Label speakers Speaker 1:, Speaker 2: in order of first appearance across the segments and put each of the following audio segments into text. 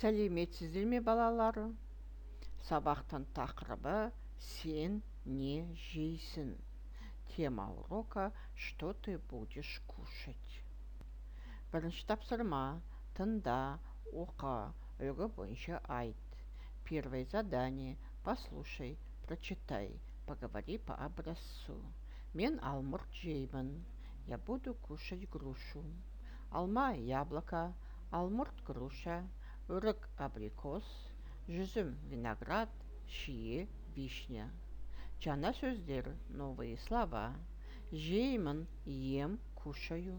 Speaker 1: Сәлеметсіздер ме, балалар? Сабақтың тақырыбы «Сен не жейсің?» Тема урока «Что ты будешь кушать?» Бірінші тапсырма: тыңда, оқы, үлгі бойынша айт. Первое задание: послушай, прочитай, поговори по образцу. Мен алмұрт жеймін. Я буду кушать грушу. Алма, яблоко, алмұрт, груша, өрік, абрикос, жүзім, виноград, шие, вишня. Жаңа сөздер, новые слова. Жеймін, ем, кушаю.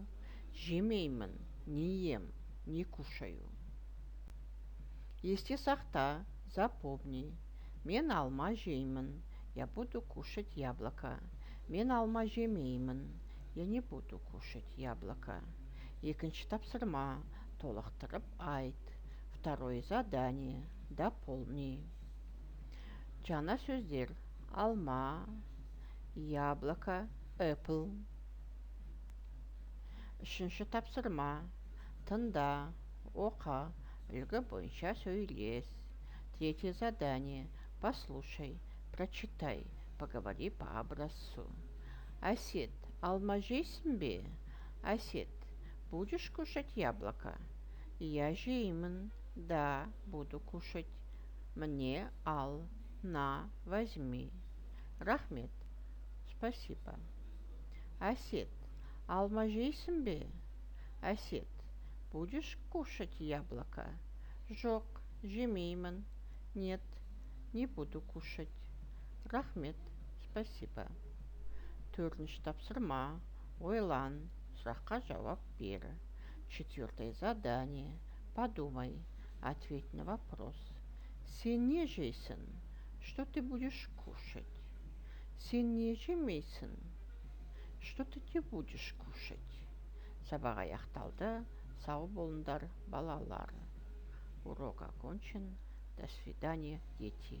Speaker 1: Жемеймін, не ем, не кушаю. Есте сақта, запомни. Мен алма жеймін. Я буду кушать яблоко. Мен алма жемеймін. Я не буду кушать яблоко. Екінші тапсырма: толықтырып айт. Второе задание: дополни. Жаңа сөздер: алма, яблоко, apple. Үшінші тапсырма: тыңда, оқы, үлгі бойынша сөйлес. Третье задание: послушай, прочитай, поговори по образцу. Әсет, алма жейсің бе? Әсет, будешь кушать яблоко? Я жеймін. Да, буду кушать. Мне ал. На, возьми. Рахмет. Спасибо. Әсет, алма жейсің бе? Әсет, будешь кушать яблоко? Жоқ, жемеймін. Нет, не буду кушать. Рахмет. Спасибо. Төртінші тапсырма: ойлан, сұраққа жауап бер. Четвертое задание: подумай, ответь на вопрос. Сен не жейсің? Что ты будешь кушать? Сен не жемейсің? Что ты не будешь кушать? Сабақ аяқталды. Сау болыңдар, балалар. Урок окончен. До свидания, дети.